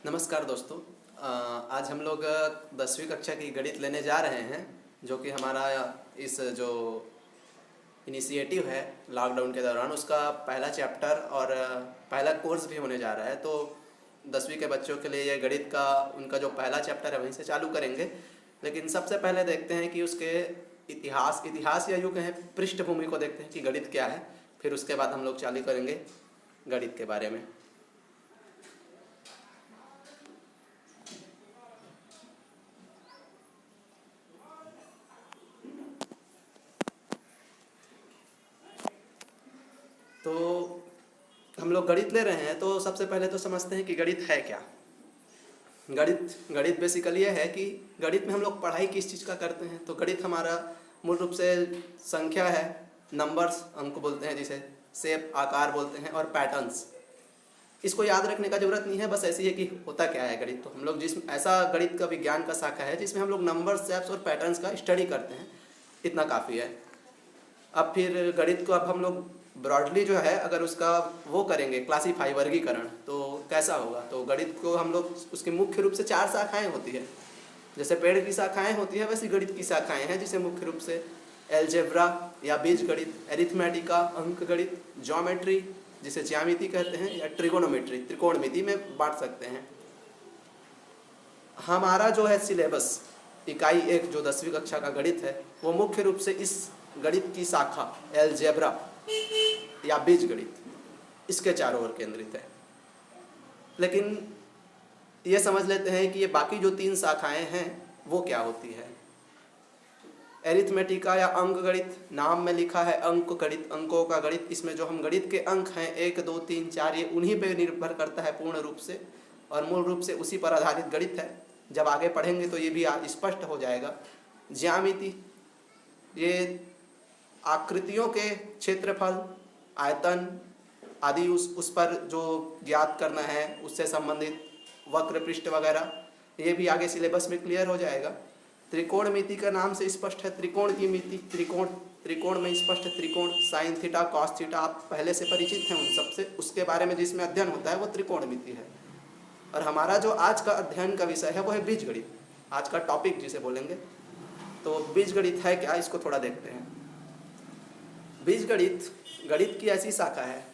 नमस्कार दोस्तों। आज हम लोग 10वीं कक्षा की गणित लेने जा रहे हैं, जो कि हमारा इस जो इनिशिएटिव है लॉकडाउन के दौरान उसका पहला चैप्टर और पहला कोर्स भी होने जा रहा है। तो 10वीं के बच्चों के लिए ये गणित का उनका जो पहला चैप्टर है वहीं से चालू करेंगे। लेकिन सबसे पहले देखते हैं कि उसके इतिहास या यूँ कहें पृष्ठभूमि को देखते हैं कि गणित क्या है। फिर उसके बाद हम लोग चालू करेंगे गणित के बारे में। तो हम लोग गणित ले रहे हैं, तो सबसे पहले तो समझते हैं कि गणित है क्या। गणित बेसिकली ये है कि गणित में हम लोग पढ़ाई किस चीज़ का करते हैं। तो गणित हमारा मूल रूप से संख्या है, नंबर्स अंक बोलते हैं जिसे, शेप आकार बोलते हैं, और पैटर्न्स। इसको याद रखने का जरूरत नहीं है, बस ऐसी है कि होता क्या है गणित। तो हम लोग ऐसा गणित का विज्ञान का शाखा है जिसमें हम लोग नंबर्स, शेप्स और पैटर्न्स का स्टडी करते हैं, इतना काफ़ी है। अब फिर गणित को अब हम लोग ब्रॉडली जो है अगर उसका वो करेंगे क्लासीफाई, वर्गीकरण, तो कैसा होगा। तो गणित को हम लोग उसकी मुख्य रूप से 4 शाखाएं होती है। जैसे पेड़ की शाखाएं होती है वैसी गणित की शाखाएं हैं, जिसे मुख्य रूप से एलजेब्रा या बीज गणित, एरिथमेटिका अंक गणित, ज्योमेट्री जिसे ज्यामिति कहते हैं, या ट्रिगोनोमेट्री त्रिकोणमिति में बांट सकते हैं। हमारा जो है सिलेबस इकाई 1 जो 10वीं कक्षा का गणित है वो मुख्य रूप से इस गणित की शाखा एलजेब्रा या बीज गणित, इसके चारों ओर केंद्रित है। लेकिन ये समझ लेते हैं कि ये बाकी जो 3 शाखाएं हैं वो क्या होती है। एरिथमेटिका या अंक गणित, नाम में लिखा है अंक गणित, अंकों का गणित। इसमें जो हम गणित के अंक हैं 1, 2, 3, 4, ये उन्हीं पे निर्भर करता है पूर्ण रूप से, और मूल रूप से उसी पर आधारित गणित है। जब आगे पढ़ेंगे तो ये भी स्पष्ट हो जाएगा। ज्यामिति, ये आकृतियों के क्षेत्रफल, आयतन आदि उस पर जो ज्ञात करना है, उससे संबंधित वक्र पृष्ठ वगैरह, ये भी आगे सिलेबस में क्लियर हो जाएगा। त्रिकोणमिति का नाम से स्पष्ट है, त्रिकोण की मिति, त्रिकोण में स्पष्ट त्रिकोण, साइन थीटा कॉस थीटा, आप पहले से परिचित हैं उन सबसे। उसके बारे में जिसमें अध्ययन होता है वो त्रिकोणमिति है। और हमारा जो आज का अध्ययन का विषय है वो है बीजगणित, आज का टॉपिक जिसे बोलेंगे। तो बीजगणित है क्या, इसको थोड़ा देखते हैं। बीजगणित गणित की ऐसी शाखा है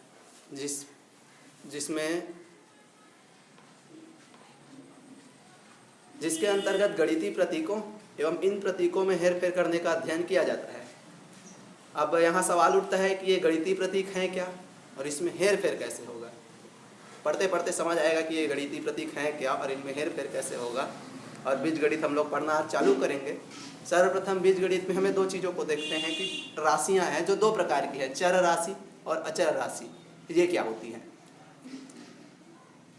जिसके अंतर्गत गणितीय प्रतीकों एवं इन प्रतीकों में हेरफेर करने का अध्ययन किया जाता है। अब यहाँ सवाल उठता है कि ये गणितीय प्रतीक हैं क्या और इसमें हेरफेर कैसे होगा। पढ़ते पढ़ते समझ आएगा कि ये गणितीय प्रतीक हैं क्या और इनमें हेरफेर कैसे होगा। और बीजगणित हम लोग पढ़ना चालू करेंगे। सर्वप्रथम बीजगणित में हमें 2 चीज़ों को देखते हैं कि राशियां हैं जो 2 प्रकार की है, चर राशि और अचर राशि। ये क्या होती हैं।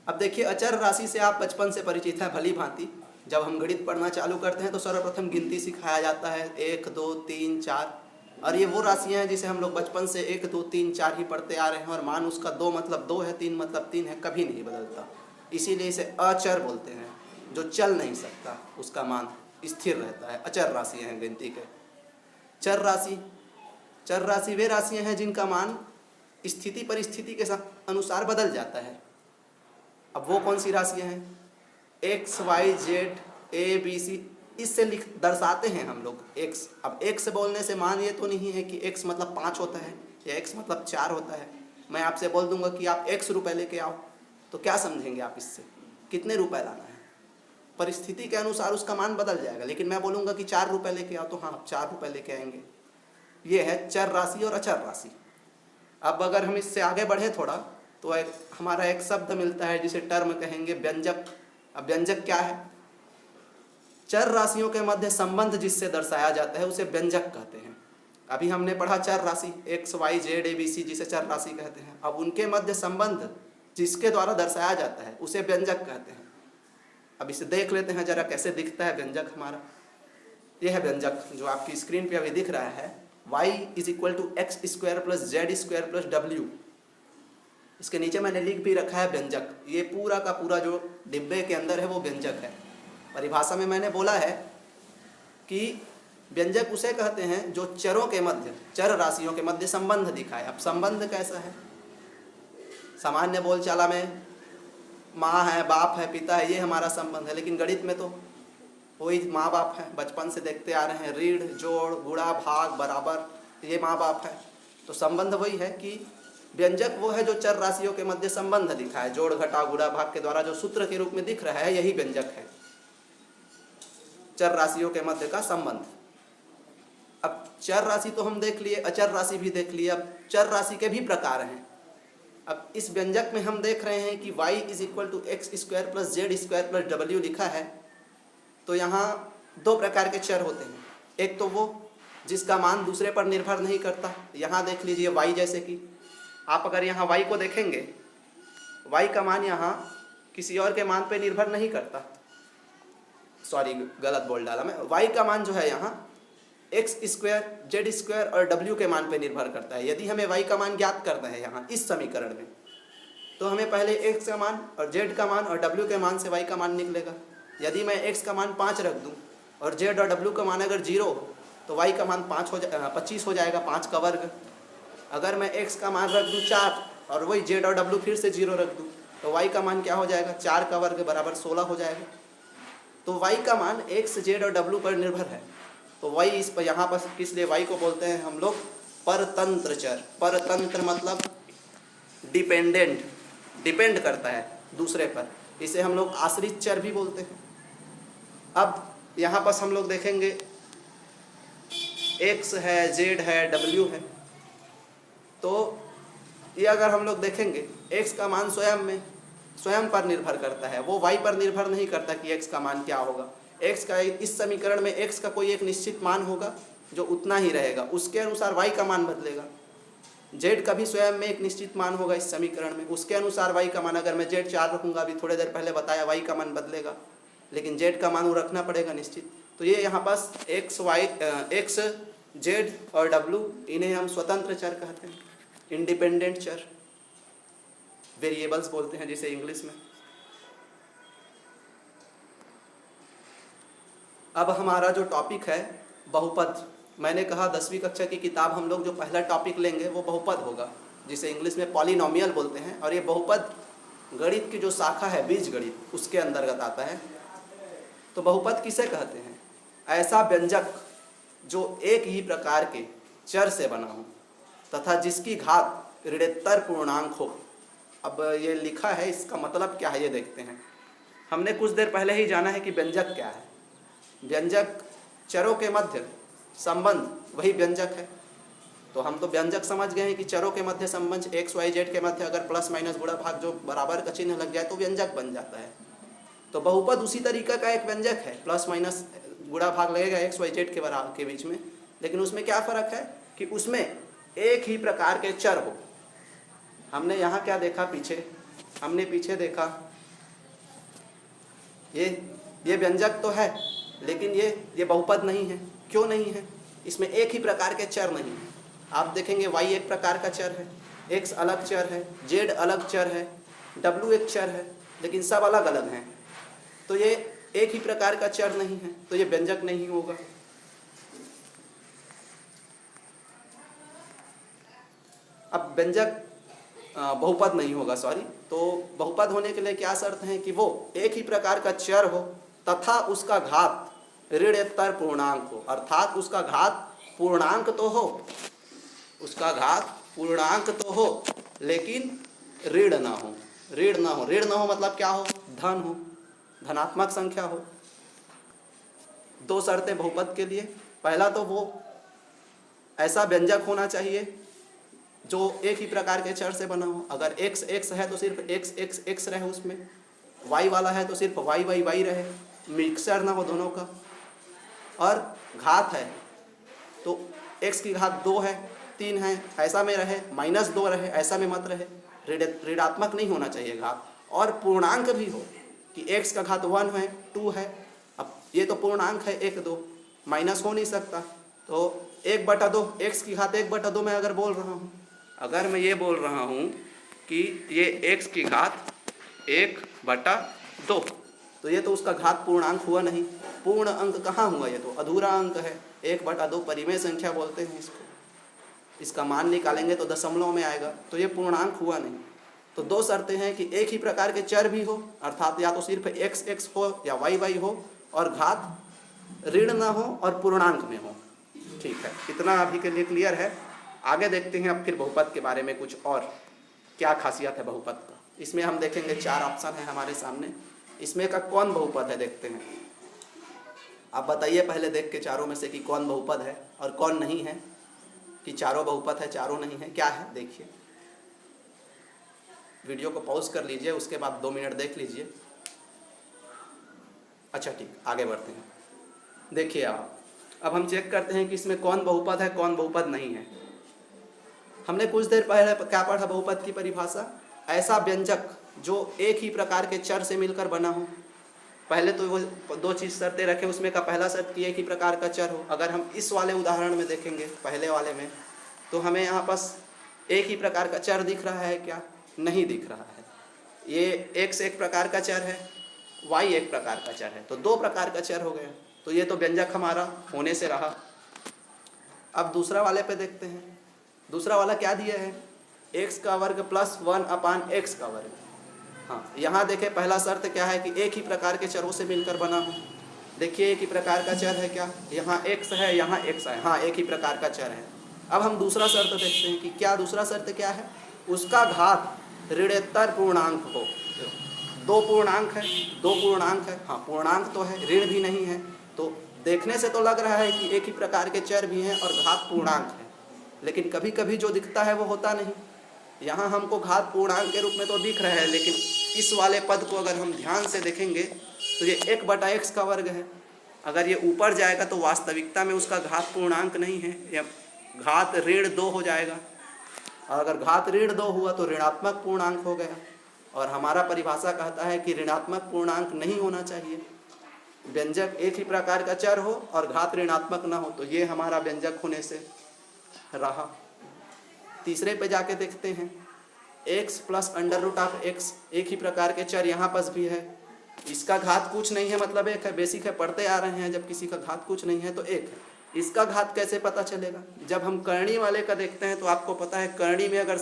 अब देखिए, अचर राशि से आप बचपन से परिचित हैं भली भांति। जब हम गणित पढ़ना चालू करते हैं तो सर्वप्रथम गिनती सिखाया जाता है, 1, 2, 3, 4। और ये वो राशियां हैं जिसे हम लोग बचपन से 1, 2, 3, 4 ही पढ़ते आ रहे हैं, और मान उसका 2 मतलब 2 है, 3 मतलब 3 है, कभी नहीं बदलता। इसीलिए इसे अचर बोलते हैं, जो चल नहीं सकता, उसका मान स्थिर रहता है। अचर राशियां हैं गिनती के। चर राशि वे राशियां हैं जिनका मान स्थिति परिस्थिति के अनुसार बदल जाता है। अब वो कौन सी राशियां हैं, एक्स, वाई, जेड, ए, बी, सी, इससे दर्शाते हैं हम लोग एक्स। अब एक्स बोलने से मान ये तो नहीं है कि एक्स मतलब 5 होता है या एक्स मतलब 4 होता है। मैं आपसे बोल दूंगा कि आप x रुपये लेके आओ, तो क्या समझेंगे आप इससे, कितने रुपए लाना है। परिस्थिति के अनुसार उसका मान बदल जाएगा। लेकिन मैं बोलूँगा कि 4 रुपये लेके आओ, तो हाँ आप 4 रुपये लेके आएंगे। ये है चर राशि और अचर राशि। अब अगर हम इससे आगे बढ़े थोड़ा, तो हमारा एक शब्द मिलता है जिसे टर्म कहेंगे व्यंजक। अब व्यंजक क्या है, चर राशियों के मध्य संबंध जिससे दर्शाया जाता है उसे व्यंजक कहते हैं। अभी हमने पढ़ा चर राशि एक्स, वाई, जेड, ए, बी, सी, जिसे चर राशि कहते हैं। अब उनके मध्य संबंध जिसके द्वारा दर्शाया जाता है उसे व्यंजक कहते हैं। अब इसे देख लेते हैं जरा कैसे दिखता है व्यंजक हमारा। यह है व्यंजक जो आपकी स्क्रीन पे अभी दिख रहा है, y = x² + z² + w। इसके नीचे मैंने लिख भी रखा है व्यंजक। ये पूरा का पूरा जो डिब्बे के अंदर है वो व्यंजक है। परिभाषा में मैंने बोला है कि व्यंजक उसे कहते हैं जो चरों के मध्य, चर राशियों के मध्य संबंध दिखाए। अब संबंध कैसा है, सामान्य बोलचाला में माँ है, बाप है, पिता है, ये हमारा संबंध है। लेकिन गणित में तो वही माँ बाप है, बचपन से देखते आ रहे हैं, ऋण, जोड़, गुणा, भाग, बराबर, ये माँ बाप है। तो संबंध वही है कि व्यंजक वो है जो चर राशियों के मध्य संबंध दिखा है, जोड़, घटा, गुणा, भाग के द्वारा जो सूत्र के रूप में दिख रहा है, यही व्यंजक है, चर राशियों के मध्य का संबंध। अब चर राशि तो हम देख लिए, अचर राशि भी देख लिए, अब चर राशि के भी प्रकार हैं। अब इस व्यंजक में हम देख रहे हैं कि y = x² + z² + w लिखा है। तो यहाँ दो प्रकार के चर होते हैं। एक तो वो जिसका मान दूसरे पर निर्भर नहीं करता, यहाँ देख लीजिए y, जैसे कि आप अगर यहाँ y को देखेंगे, y का मान यहाँ किसी और के मान पे निर्भर नहीं करता, सॉरी गलत बोल डाला मैं, y का मान जो है यहाँ x², z² और w के मान पे निर्भर करता है। यदि हमें y का मान ज्ञात करना है यहाँ इस समीकरण में, तो हमें पहले x का मान और z का मान और w के मान से y का मान निकलेगा। यदि मैं x का मान 5 रख दूं और z और w का मान अगर 0 हो तो y का मान 25 हो जाएगा, 5 का वर्ग। अगर मैं x का मान रख दूं 4 और वही z और w फिर से 0 रख दूं तो y का मान क्या हो जाएगा, 4 का वर्ग बराबर 16 हो जाएगा। तो y का मान x, z और w पर निर्भर है। तो y इस पर यहाँ पर इसलिए y को बोलते हैं हम लोग परतंत्र चर। परतंत्र मतलब डिपेंडेंट, डिपेंड करता है दूसरे पर, इसे हम लोग आश्रित चर भी बोलते हैं। अब यहाँ पर हम लोग देखेंगे x है, z है, w है। तो ये अगर हम लोग देखेंगे x का मान स्वयं पर निर्भर करता है, वो y पर निर्भर नहीं करता कि x का मान क्या होगा। x का इस समीकरण में x का कोई एक निश्चित मान होगा जो उतना ही रहेगा, उसके अनुसार y का मान बदलेगा। z का भी स्वयं में एक निश्चित मान होगा इस समीकरण में, उसके अनुसार y का मान, अगर मैं z 4 रखूँगा, अभी थोड़ी देर पहले बताया, y का मान बदलेगा, लेकिन z का मान वो रखना पड़ेगा निश्चित। तो ये यहाँ पास x, z और w, इन्हें हम स्वतंत्र चर कहते हैं, इंडिपेंडेंट चर, वेरिएबल्स बोलते हैं जिसे इंग्लिश में। अब हमारा जो टॉपिक है बहुपद, मैंने कहा 10वीं कक्षा की किताब हम लोग जो पहला टॉपिक लेंगे वो बहुपद होगा, जिसे इंग्लिश में पॉलिनोमियल बोलते हैं। और ये बहुपद गणित की जो शाखा है बीज गणित, उसके अंतर्गत आता है। तो बहुपद किसे कहते हैं? ऐसा व्यंजक जो एक ही प्रकार के चर से बना हो तथा जिसकी घात ऋणोत्तर पूर्णांक हो। अब ये लिखा है, इसका मतलब क्या है ये देखते हैं। हमने कुछ देर पहले ही जाना है कि व्यंजक क्या है। व्यंजक चरों के मध्य संबंध, वही व्यंजक है। तो हम तो व्यंजक समझ गए हैं कि चरों के मध्य संबंध x, y, z के मध्य अगर प्लस माइनस गुणा भाग जो बराबर का चिन्ह लग जाए तो व्यंजक बन जाता है। तो बहुपद उसी तरीका का एक व्यंजक है, प्लस माइनस गुणा भाग लगेगा x, y, z के बराबर के बीच में। लेकिन उसमें क्या फ़र्क है कि उसमें एक ही प्रकार के चर हो। हमने यहाँ क्या देखा, हमने पीछे देखा, ये व्यंजक तो है लेकिन ये बहुपद नहीं है। क्यों नहीं है? इसमें एक ही प्रकार के चर नहीं है। आप देखेंगे y एक प्रकार का चर है, x अलग चर है, z अलग चर है, w एक चर है, लेकिन सब अलग अलग हैं। तो ये एक ही प्रकार का चर नहीं है, तो ये व्यंजक नहीं होगा। अब व्यंजक बहुपद नहीं होगा, सॉरी। तो बहुपद होने के लिए क्या शर्त है कि वो एक ही प्रकार का चर हो तथा उसका घात ऋणोत्तर पूर्णांक हो। अर्थात उसका घात पूर्णांक तो हो, उसका घात पूर्णांक तो हो लेकिन ऋण ना हो। ऋण ना हो मतलब क्या हो? धन हो, धनात्मक संख्या हो। दो शर्तें बहुपद के लिए। पहला तो वो ऐसा व्यंजक होना चाहिए जो एक ही प्रकार के चर से बना हो। अगर x x है तो सिर्फ x x x रहे, उसमें y वाला है तो सिर्फ y y y रहे, मिक्सर ना हो दोनों का। और घात है तो x की घात 2 है, 3 है, ऐसा में रहे, -2 रहे, ऐसा में मत रहे। ऋणात्मक नहीं होना चाहिए घात। और पूर्णांक भी हो कि x का घात 1 है, 2 है। अब ये तो पूर्णांक है 1 2, माइनस हो नहीं सकता। तो 1/2, x की घात 1/2 मैं अगर बोल रहा हूँ, अगर मैं ये बोल रहा हूँ कि ये x की घात 1/2, तो ये तो उसका घात पूर्णांक हुआ नहीं। पूर्ण अंक कहाँ हुआ? ये तो अधूरा अंक है। 1/2 परिमेय संख्या बोलते हैं इसको। इसका मान निकालेंगे तो दशमलव में आएगा, तो ये पूर्णांक हुआ नहीं। तो दो शर्तें हैं कि एक ही प्रकार के चर भी हो, अर्थात या तो सिर्फ x x हो या y y हो, और घात ऋण ना हो और पूर्णांक में हो। ठीक है, इतना अभी के लिए क्लियर है। आगे देखते हैं अब फिर बहुपद के बारे में कुछ और क्या खासियत है बहुपद का। इसमें हम देखेंगे 4 ऑप्शन है हमारे सामने, इसमें का कौन बहुपद है देखते हैं। आप बताइए पहले देख के चारों में से कि कौन बहुपद है और कौन नहीं है, कि चारों बहुपद है चारों नहीं है, क्या है देखिए। वीडियो को पॉज कर लीजिए, उसके बाद 2 मिनट देख लीजिए। अच्छा ठीक, आगे बढ़ते हैं। देखिए अब हम चेक करते हैं कि इसमें कौन बहुपद है कौन बहुपद नहीं है। हमने कुछ देर पहले क्या पढ़ा बहुपद की परिभाषा, ऐसा व्यंजक जो एक ही प्रकार के चर से मिलकर बना हो। पहले तो वो 2 चीज़ शर्तें रखें, उसमें का पहला शर्त कि एक ही प्रकार का चर हो। अगर हम इस वाले उदाहरण में देखेंगे पहले वाले में, तो हमें यहाँ पास एक ही प्रकार का चर दिख रहा है क्या? नहीं दिख रहा है। ये x एक प्रकार का चर है, y एक प्रकार का चर है, तो 2 प्रकार का चर हो गया। तो ये तो व्यंजक हमारा होने से रहा। अब दूसरा वाले पे देखते हैं। दूसरा वाला क्या दिया है? x का वर्ग प्लस 1/x का वर्ग। हाँ, यहाँ देखें पहला शर्त क्या है कि एक ही प्रकार के चरों से मिलकर बना हो। देखिए एक ही प्रकार का चर है क्या? यहाँ x है, यहाँ x है। हाँ, एक ही प्रकार का चर है। अब हम दूसरा शर्त देखते हैं कि क्या दूसरा शर्त क्या है? उसका घात ऋणोत्तर पूर्णांक हो। 2 पूर्णांक है, 2 पूर्णांक है। हाँ, पूर्णांक तो है, ऋण भी नहीं है। तो देखने से तो लग रहा है कि एक ही प्रकार के चर भी हैं और घात पूर्णांक है, लेकिन कभी कभी जो दिखता है वो होता नहीं। यहाँ हमको घात पूर्णांक के रूप में तो दिख रहा है, लेकिन इस वाले पद को अगर हम ध्यान से देखेंगे तो ये 1/x का वर्ग है। अगर ये ऊपर जाएगा तो वास्तविकता में उसका घात पूर्णांक नहीं है, या घात ऋण 2 हो जाएगा। और अगर घात ऋण 2 हुआ तो ऋणात्मक पूर्णांक हो गया। और हमारा परिभाषा कहता है कि ऋणात्मक पूर्णांक नहीं होना चाहिए। व्यंजक एक ही प्रकार का चर हो और घात ऋणात्मक ना हो, तो ये हमारा व्यंजक होने से रहा। तीसरे पे जाके देखते हैं, x प्लस √x एक ही प्रकार के चर यहाँ पास भी है। इसका घात कुछ नहीं है मतलब 1 है। बेसिक है, पढ़ते आ रहे हैं, जब किसी का घात कुछ नहीं है तो 1 है। इसका घात कैसे पता चलेगा? जब हम करणी वाले का देखते हैं तो आपको पता है करणी में अगर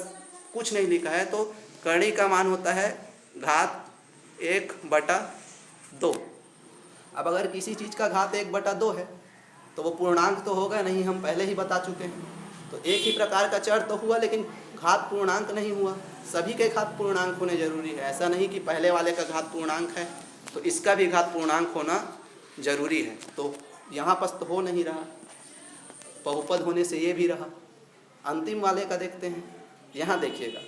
कुछ नहीं लिखा है तो करणी का मान होता है घात 1/2। अब अगर किसी चीज़ का घात 1/2 है तो वो पूर्णांक तो होगा नहीं, हम पहले ही बता चुके हैं। तो एक ही प्रकार का चर तो हुआ, लेकिन घात पूर्णांक नहीं हुआ। सभी के घात पूर्णांक होने जरूरी है। ऐसा नहीं कि पहले वाले का घात पूर्णांक है तो इसका भी घात पूर्णांक होना जरूरी है। तो यहाँ पर तो हो नहीं रहा, बहुपद होने से ये भी रहा। अंतिम वाले का देखते हैं। यहाँ देखिएगा,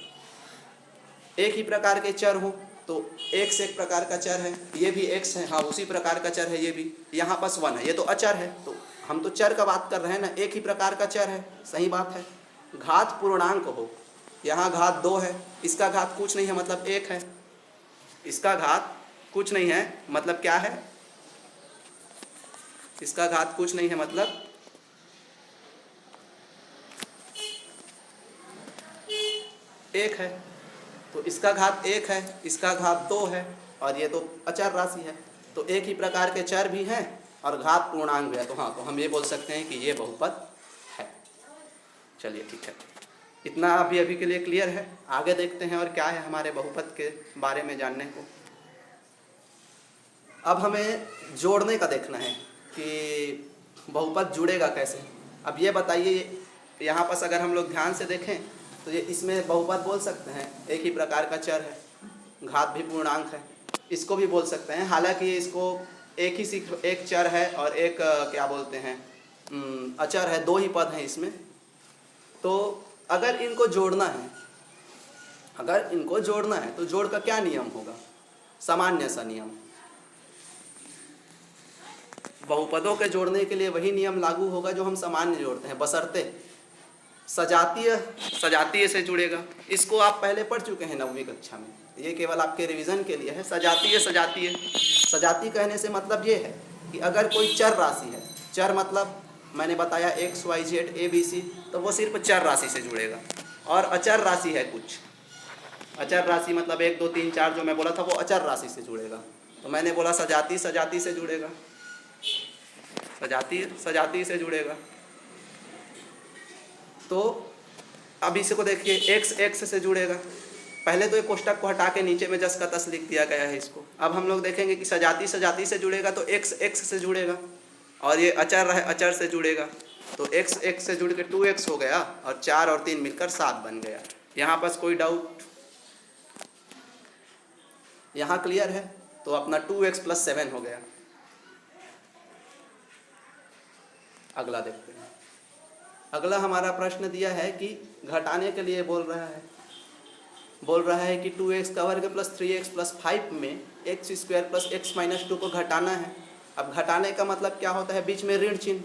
एक ही प्रकार के चर हो तो x एक प्रकार का चर है, ये भी x है। हाँ, उसी प्रकार का चर है ये भी। यहाँ पास 1 है, ये तो अचर है। तो हम तो चर का बात कर रहे हैं ना, एक ही प्रकार का चर है, सही बात है। घात पूर्णांक हो, यहाँ घात 2 है, इसका घात कुछ नहीं है मतलब 1 है। इसका घात कुछ नहीं है मतलब क्या है? इसका घात कुछ नहीं है मतलब 1 है। तो इसका घात 1 है, इसका घात 2 है, और ये तो अचर राशि है। तो एक ही प्रकार के चर भी हैं और घात पूर्णांक भी है। तो हाँ, तो हम ये बोल सकते हैं कि ये बहुपद है। चलिए ठीक है, इतना अभी के लिए क्लियर है। आगे देखते हैं और क्या है हमारे बहुपद के बारे में जानने को। अब हमें जोड़ने का देखना है कि बहुपद जुड़ेगा कैसे। अब ये बताइए, यहाँ पास अगर हम लोग ध्यान से देखें तो ये इसमें बहुपद बोल सकते हैं। एक ही प्रकार का चर है, घात भी पूर्णांक है, इसको भी बोल सकते हैं। हालांकि इसको एक चर है और एक क्या बोलते हैं अचर है, 2 ही पद हैं इसमें। तो अगर इनको जोड़ना है तो जोड़ का क्या नियम होगा? सामान्य सा नियम। बहुपदों के जोड़ने के लिए वही नियम लागू होगा जो हम सामान्य जोड़ते हैं, बशर्ते सजातीय से जुड़ेगा। इसको आप पहले पढ़ चुके हैं 9वीं कक्षा में, ये केवल आपके रिवीजन के लिए है। सजातीय कहने से मतलब ये है कि अगर कोई चर राशि है, चर मतलब मैंने बताया x y z a b c, तो वो सिर्फ चर राशि से जुड़ेगा। और अचर राशि है कुछ, अचर राशि मतलब 1 2 3 4 जो मैं बोला था वो अचर राशि से जुड़ेगा। तो मैंने बोला सजातीय से जुड़ेगा, सजातीय से जुड़ेगा। तो अब इसको देखिए, x से जुड़ेगा, पहले तो ये कोष्टक को हटा के नीचे में जस का तस लिख दिया गया है इसको। अब हम लोग देखेंगे कि सजाती सजाती से जुड़ेगा तो x x से जुड़ेगा, और ये अचर है अचर से जुड़ेगा तो x x से जुड़ के 2x हो गया, और 4 और 3 मिलकर 7 बन गया। यहाँ पास कोई डाउट? यहाँ क्लियर है? तो अपना 2x + 7 हो गया। अगला देखते हैं। अगला हमारा प्रश्न दिया है कि घटाने के लिए बोल रहा है कि 2x का वर्ग + 3x + 5 में x² + x - 2 को घटाना है। अब घटाने का मतलब क्या होता है? बीच में ऋण चिन्ह,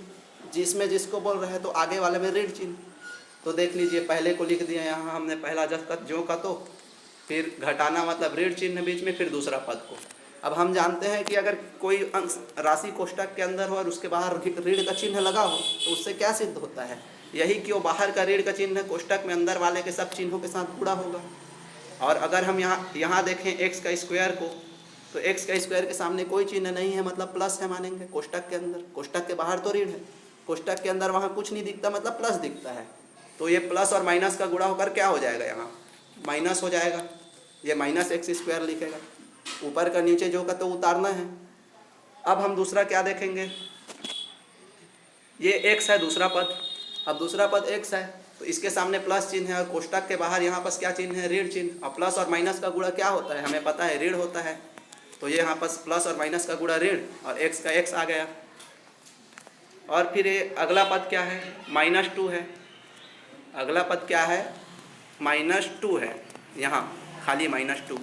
जिसमें जिसको बोल रहे हैं तो आगे वाले में ऋण चिन्ह। तो देख लीजिए, पहले को लिख दिया यहाँ हमने, पहला जस का ज्यों का तो, फिर घटाना मतलब ऋण चिन्ह बीच में, फिर दूसरा पद को। अब हम जानते हैं कि अगर कोई राशि कोष्टक के अंदर हो और उसके बाहर ऋण का चिन्ह लगा हो तो उससे क्या सिद्ध होता है? यही कि वो बाहर का ऋण का चिन्ह कोष्टक में अंदर वाले के सब चिन्हों के साथ जुड़ा होगा। और अगर हम यहाँ देखें x का स्क्वायर को, तो x का स्क्वायर के सामने कोई चिन्ह नहीं है, मतलब प्लस है मानेंगे कोष्टक के अंदर। कोष्टक के बाहर तो ऋण है, कोष्टक के अंदर वहाँ कुछ नहीं दिखता, मतलब प्लस दिखता है। तो ये प्लस और माइनस का गुणा होकर क्या हो जाएगा? यहाँ माइनस हो जाएगा। ये -x² लिखेगा, ऊपर का नीचे जो का तो उतारना है। अब हम दूसरा क्या देखेंगे? ये x है दूसरा पद। अब दूसरा पद x है तो इसके सामने प्लस चिन्ह है, और कोष्टक के बाहर यहाँ पास क्या चिन्ह है? ऋण चिन्ह। और प्लस और माइनस का गुणा क्या होता है? हमें पता है, ऋण होता है। तो ये यहाँ पास प्लस और माइनस का गुणा ऋण, और x का x आ गया। और फिर ये अगला पद क्या है? -2 है। अगला पद क्या है? -2 है, यहाँ खाली -2।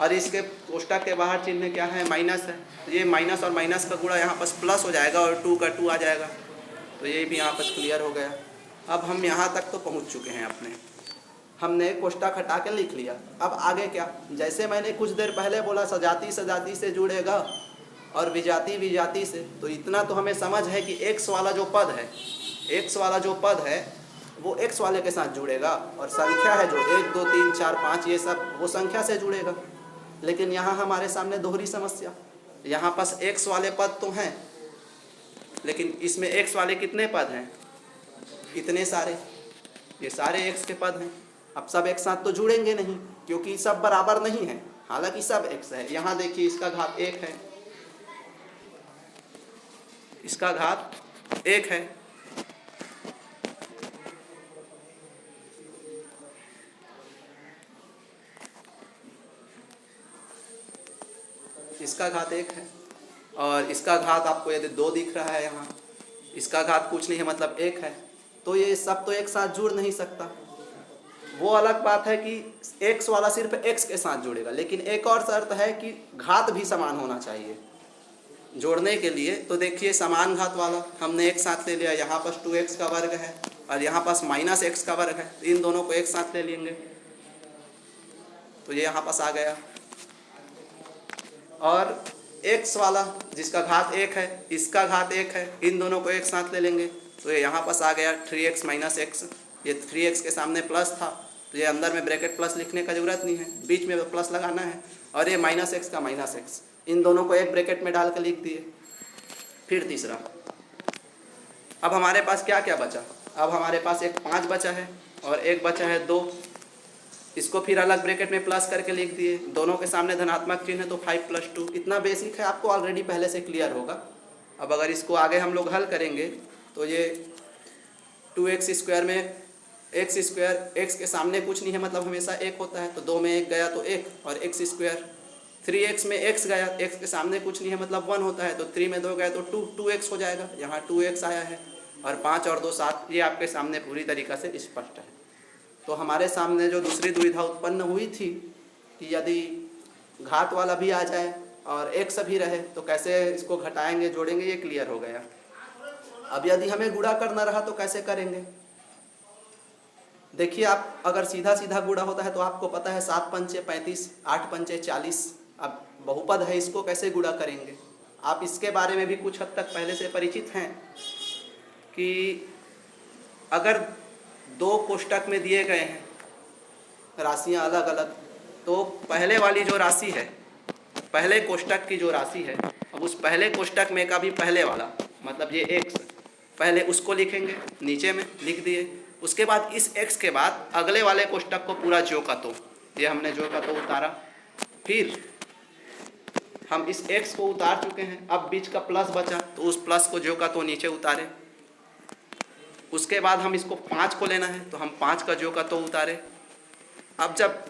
और इसके कोष्टक के बाहर चिन्ह क्या है? माइनस है। तो ये माइनस और माइनस का गुणा यहाँ पास प्लस हो जाएगा, और 2 का 2 आ जाएगा। तो ये भी यहाँ पास क्लियर हो गया। अब हम यहाँ तक तो पहुँच चुके हैं हमने कोष्टक हटा के लिख लिया। अब आगे क्या? जैसे मैंने कुछ देर पहले बोला सजाती सजाती से जुड़ेगा और विजाती विजाती से, तो इतना तो हमें समझ है कि x वाला जो पद है वो x वाले के साथ जुड़ेगा, और संख्या है जो 1 2 3 4 5 ये सब वो संख्या से जुड़ेगा। लेकिन यहाँ हमारे सामने दोहरी समस्या, यहाँ पास x वाले पद तो हैं, लेकिन इसमें x वाले कितने पद हैं? इतने सारे, ये सारे x के पद हैं। अब सब एक साथ तो जुड़ेंगे नहीं, क्योंकि सब बराबर नहीं है, हालांकि सब x है। यहाँ देखिए, इसका घात 1 है, इसका घात 1 है, इसका घात 1 है, और इसका घात आपको यदि 2 दिख रहा है यहाँ, इसका घात कुछ नहीं है मतलब 1 है। तो ये सब तो एक साथ जुड़ नहीं सकता। वो अलग बात है कि x वाला सिर्फ x के साथ जुड़ेगा, लेकिन एक और शर्त है कि घात भी समान होना चाहिए जोड़ने के लिए। तो देखिए, समान घात वाला हमने एक साथ ले लिया, यहाँ पास 2x का वर्ग है और यहाँ पास -x का वर्ग है, इन दोनों को एक साथ ले लेंगे तो ये यहाँ पास आ गया। और x वाला जिसका घात 1 है, इसका घात 1 है, इन दोनों को एक साथ ले लेंगे तो ये यहाँ पास आ गया 3x - x। ये 3x के सामने प्लस था तो ये अंदर में ब्रैकेट प्लस लिखने का ज़रूरत नहीं है, बीच में प्लस लगाना है। और ये -x का -x, इन दोनों को एक ब्रैकेट में डाल कर लिख दिए। फिर तीसरा, अब हमारे पास क्या क्या बचा? अब हमारे पास एक 5 बचा है और एक बचा है 2, इसको फिर अलग ब्रैकेट में प्लस करके लिख दिए। दोनों के सामने धनात्मक चिन्ह है तो 5 + 2। इतना बेसिक है, आपको ऑलरेडी पहले से क्लियर होगा। अब अगर इसको आगे हम लोग हल करेंगे तो ये 2x² में x के सामने कुछ नहीं है, मतलब हमेशा 1 होता है, तो 2 में 1 गया तो 1, और x²। 3x में x गया, x के सामने कुछ नहीं है मतलब 1 होता है, तो 3 में 2 गया तो 2x हो जाएगा, यहाँ 2x आया है। और 5 और 2 7, ये आपके सामने पूरी तरीक़ा से स्पष्ट है। तो हमारे सामने जो दूसरी दुविधा उत्पन्न हुई थी कि यदि घात वाला भी आ जाए और x भी रहे तो कैसे इसको घटाएंगे जोड़ेंगे, ये क्लियर हो गया। अब यदि हमें गुणा करना रहा तो कैसे करेंगे? देखिए, आप अगर सीधा सीधा गुणा होता है तो आपको पता है 7 पंचे 35, 8 पंचे 40। अब बहुपद है, इसको कैसे गुणा करेंगे? आप इसके बारे में भी कुछ हद तक पहले से परिचित हैं कि अगर 2 कोष्टक में दिए गए हैं राशियां अलग अलग, तो पहले वाली जो राशि है, पहले कोष्टक की जो राशि है, अब उस पहले कोष्टक में का भी पहले वाला, मतलब ये x, पहले उसको लिखेंगे, नीचे में लिख दिए। उसके बाद इस x के बाद अगले वाले कोष्टक को पूरा ज्यों का त्यों ये हमने जो का तो उतारा, फिर हम इस x को उतार चुके हैं, अब बीच का प्लस बचा तो उस प्लस को जो का तो नीचे उतारे। उसके बाद हम इसको 5 को लेना है तो हम 5 का जो का तो उतारे। अब जब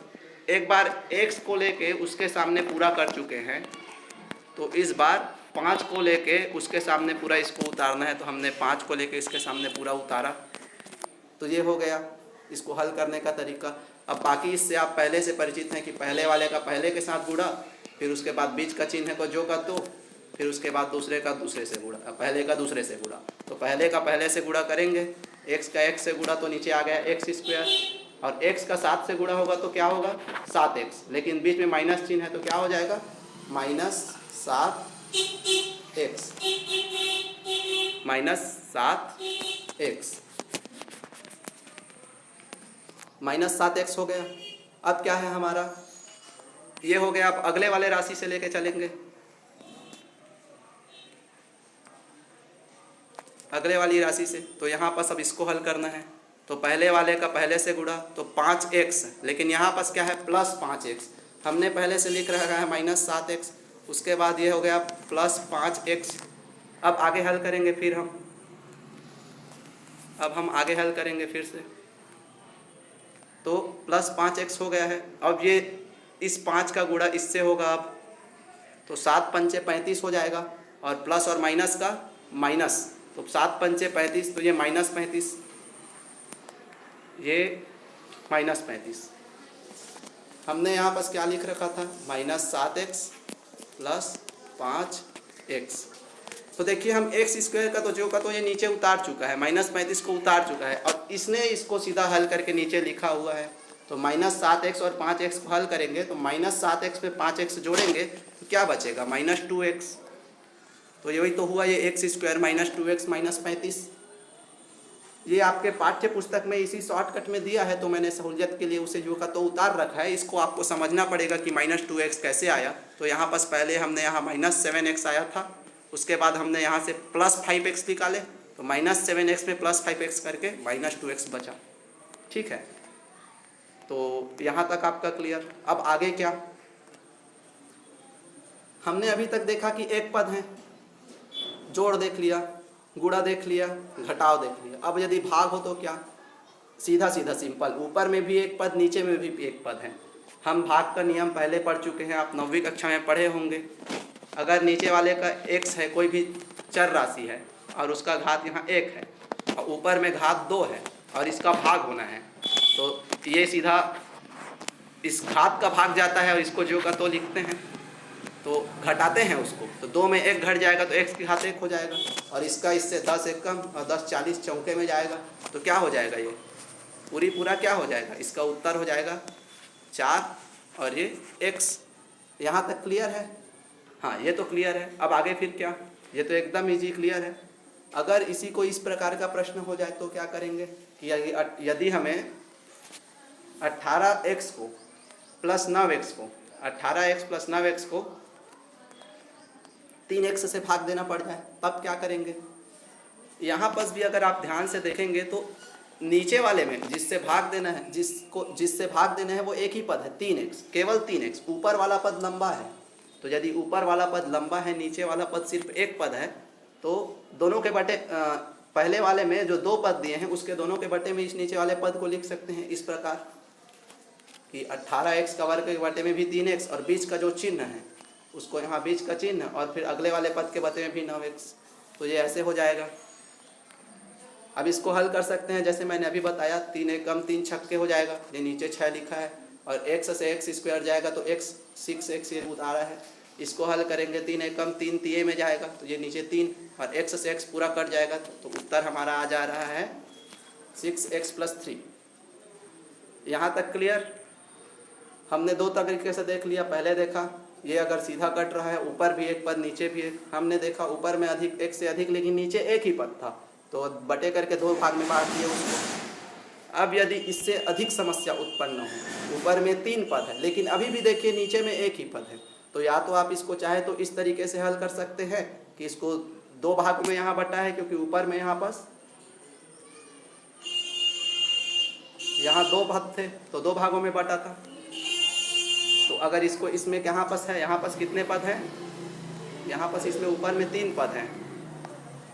एक बार x को लेके उसके सामने पूरा कर चुके हैं तो इस बार 5 को लेके उसके सामने पूरा इसको उतारना है, तो हमने 5 को लेके इसके सामने पूरा उतारा। तो ये हो गया इसको हल करने का तरीका। अब बाकी इससे आप पहले से परिचित हैं कि पहले वाले का पहले के साथ गुणा, फिर उसके बाद बीच का चिन्ह को जो का तो, फिर उसके बाद दूसरे का दूसरे से गुणा, पहले का दूसरे से गुणा। तो पहले का पहले से गुणा करेंगे, x का x से गुणा तो नीचे आ गया x², और x का 7 से गुणा होगा तो क्या होगा 7x, लेकिन बीच में माइनस चिन्ह है तो क्या हो जाएगा -7x, -7x हो गया। अब क्या है हमारा, ये हो गया। अब अगले वाले राशि से लेके चलेंगे, अगले वाली राशि से। तो यहाँ पर सब इसको हल करना है, तो पहले वाले का पहले से गुणा तो 5x, लेकिन यहाँ पर क्या है +5x, हमने पहले से लिख रखा है -7x, उसके बाद ये हो गया +5x। अब आगे हल करेंगे फिर हम आगे हल करेंगे फिर से, तो +5x हो गया है। अब ये इस 5 का गुणा इससे होगा, अब तो 7 पंचे 35 हो जाएगा, और प्लस और माइनस का माइनस, तो 7 पंचे 35, तो ये -35, ये -35। हमने यहाँ पर क्या लिख रखा था -7x + 5x। तो देखिए हम x² का तो जो का तो ये नीचे उतार चुका है, -35 को उतार चुका है, और इसने इसको सीधा हल करके नीचे लिखा हुआ है। तो -7x और 5x को हल करेंगे तो -7x पे 5x जोड़ेंगे तो क्या बचेगा -2x। तो यही तो हुआ ये x² -2x -35। ये आपके पाठ्य पुस्तक में इसी शॉर्टकट में दिया है, तो मैंने सहूलियत के लिए उसे जो का तो उतार रखा है। इसको आपको समझना पड़ेगा कि -2x कैसे आया। तो यहाँ पर पहले हमने यहाँ -7x आया था, उसके बाद हमने यहाँ से +5x निकाले, तो -7x में +5x करके -2x बचा। ठीक है, तो यहाँ तक आपका क्लियर। अब आगे क्या, हमने अभी तक देखा कि एक पद है, जोड़ देख लिया, गुणा देख लिया, घटाव देख लिया। अब यदि भाग हो तो क्या, सीधा सीधा सिंपल, ऊपर में भी एक पद नीचे में भी एक पद है। हम भाग का नियम पहले पढ़ चुके हैं, आप 9वीं कक्षा में पढ़े होंगे। अगर नीचे वाले का x है, कोई भी चर राशि है, और उसका घात यहाँ 1 है, और ऊपर में घात 2 है, और इसका भाग होना है, तो ये सीधा इस घात का भाग जाता है, और इसको जो का तो लिखते हैं, तो घटाते हैं उसको, तो 2 में 1 घट जाएगा तो x की घात 1 हो जाएगा, और इसका इससे 10 एक कम, और 10 40 चौके में जाएगा, तो क्या हो जाएगा, ये पूरा क्या हो जाएगा, इसका उत्तर हो जाएगा 4, और ये x। यहाँ तक क्लियर है? हाँ, ये तो क्लियर है। अब आगे फिर क्या, ये तो एकदम इजी क्लियर है। अगर इसी को इस प्रकार का प्रश्न हो जाए तो क्या करेंगे कि यदि हमें 18x को प्लस 9x को 18x + 9x को 3x से भाग देना पड़ जाए, तब क्या करेंगे। यहाँ पर भी अगर आप ध्यान से देखेंगे तो नीचे वाले में जिससे भाग देना है, जिससे भाग देना है वो एक ही पद है 3x, केवल 3x। ऊपर वाला पद लंबा है, तो यदि ऊपर वाला पद लंबा है, नीचे वाला पद सिर्फ एक पद है, तो दोनों के बटे पहले वाले में जो 2 पद दिए हैं उसके दोनों के बटे में इस नीचे वाले पद को लिख सकते हैं इस प्रकार कि 18x का वर्ग के बटे में भी 3x, और बीच का जो चिन्ह है उसको यहाँ बीच का चिन्ह, और फिर अगले वाले पद के बटे में भी 9x। तो ये ऐसे हो जाएगा। अब इसको हल कर सकते हैं, जैसे मैंने अभी बताया, 3 एक कम 3 छक्के हो जाएगा, ये नीचे 6 लिखा है, और x से x² जाएगा तो x 6x ये उतारा है। इसको हल करेंगे, 3 एक कम 3 तिये में जाएगा, तो ये नीचे 3, और x से x पूरा कट जाएगा, तो उत्तर हमारा आ जा रहा है 6x + 3। यहाँ तक क्लियर। हमने 2 तरीके से देख लिया। पहले देखा ये अगर सीधा कट रहा है, ऊपर भी एक पद नीचे भी एक, हमने देखा ऊपर में अधिक एक से अधिक, लेकिन नीचे एक ही पद था, तो बटे करके 2 भाग में बांट दिए उसको। अब यदि इससे अधिक समस्या उत्पन्न हो, ऊपर में 3 पद है लेकिन अभी भी देखिए नीचे में एक ही पद है, तो या तो आप इसको चाहे तो इस तरीके से हल कर सकते हैं कि इसको 2 भागों में यहाँ बटा है, क्योंकि ऊपर में यहाँ पास यहाँ 2 पद थे तो 2 भागों में बटा था, तो अगर इसको इसमें यहाँ पास है, यहाँ पास कितने पद हैं, यहाँ पास इसमें ऊपर में 3 पद हैं,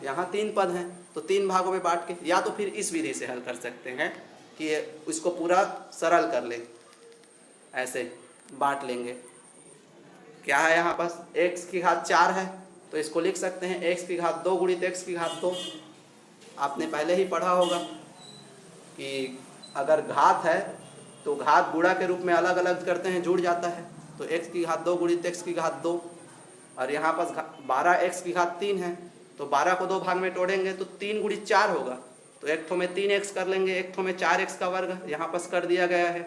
यहाँ 3 पद हैं, तो 3 भागों में बांट के, या तो फिर इस विधि से हल कर सकते हैं कि इसको पूरा सरल कर लें, ऐसे बांट लेंगे। क्या है यहाँ पास, x की घात 4 है, तो इसको लिख सकते हैं x की घात 2 गुणित x की घात 2। आपने पहले ही पढ़ा होगा कि अगर घात है तो घात गुणा के रूप में अलग अलग करते हैं, जुड़ जाता है, तो x की घात 2 गुणित x की घात 2। और यहाँ पास 12x की घात 3 है, तो 12 को 2 भाग में तोड़ेंगे तो 3 गुणित 4 होगा, तो एक ठो में 3x कर लेंगे, एक ठो में 4x का वर्ग यहाँ पास कर दिया गया है,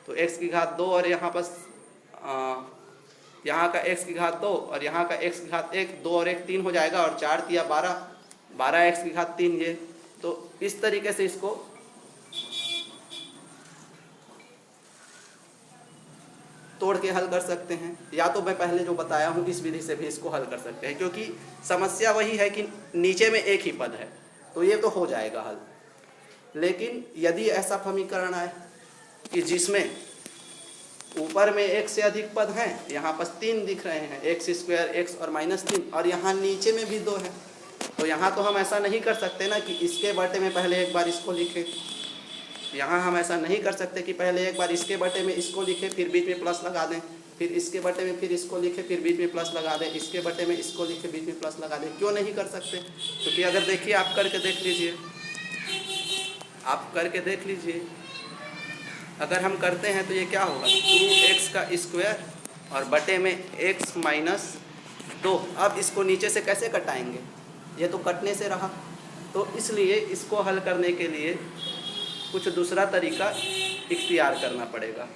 तो x की घात 2 और यहाँ पास यहाँ का x की घात 2 और यहाँ का x की घात 1, 2 और 1 3 हो जाएगा, और 4 तिया 12, 12x की घात 3 ये। तो इस तरीके से इसको तोड़ के हल कर सकते हैं, या तो मैं पहले जो बताया हूँ इस विधि से भी इसको हल कर सकते हैं, क्योंकि समस्या वही है कि नीचे में एक ही पद है, तो ये तो हो जाएगा हल। लेकिन यदि ऐसा समीकरण आए कि जिसमें ऊपर में एक से अधिक पद हैं, यहाँ पास 3 दिख रहे हैं, x स्क्वायर x और -3, और यहाँ नीचे में भी 2 है, तो यहाँ तो हम ऐसा नहीं कर सकते ना कि इसके बटे में पहले एक बार इसको लिखें। यहाँ हम ऐसा नहीं कर सकते कि पहले एक बार इसके बटे में इसको लिखें, फिर बीच में प्लस लगा दें, फिर इसके बटे में फिर इसको लिखें, फिर बीच में प्लस लगा दें, इसके बटे में इसको लिखें, बीच में प्लस लगा दें। क्यों नहीं कर सकते? क्योंकि अगर देखिए, आप करके देख लीजिए, आप करके देख लीजिए, अगर हम करते हैं तो ये क्या होगा, 2x का स्क्वायर और बटे में x माइनस 2। अब इसको नीचे से कैसे कटाएंगे, ये तो कटने से रहा, तो इसलिए इसको हल करने के लिए कुछ दूसरा तरीका इख्तियार करना पड़ेगा।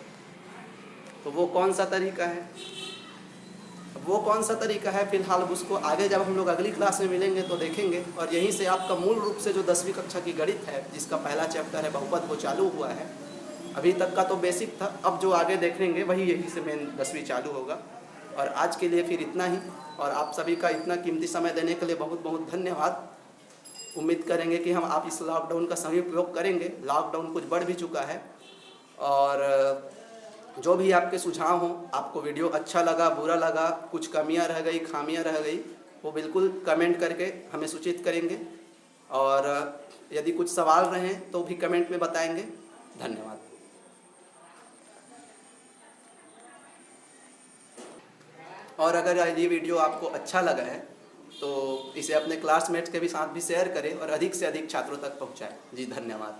तो वो कौन सा तरीका है, वो कौन सा तरीका है, फिलहाल उसको आगे जब हम लोग अगली क्लास में मिलेंगे तो देखेंगे। और यहीं से आपका मूल रूप से जो 10वीं कक्षा की गणित है, जिसका पहला चैप्टर है बहुपद, वो चालू हुआ है। अभी तक का तो बेसिक था, अब जो आगे देखेंगे वही यहीं से मेन 10वीं चालू होगा। और आज के लिए फिर इतना ही, और आप सभी का इतना कीमती समय देने के लिए बहुत बहुत धन्यवाद। उम्मीद करेंगे कि हम आप इस लॉकडाउन का सही उपयोग करेंगे। लॉकडाउन कुछ बढ़ भी चुका है, और जो भी आपके सुझाव हों, आपको वीडियो अच्छा लगा, बुरा लगा, कुछ कमियां रह गई, खामियां रह गई, वो बिल्कुल कमेंट करके हमें सूचित करेंगे। और यदि कुछ सवाल रहें तो भी कमेंट में बताएंगे। धन्यवाद। और अगर ये वीडियो आपको अच्छा लगा है तो इसे अपने क्लासमेट्स के भी साथ भी शेयर करें और अधिक से अधिक छात्रों तक पहुंचाएं। जी धन्यवाद।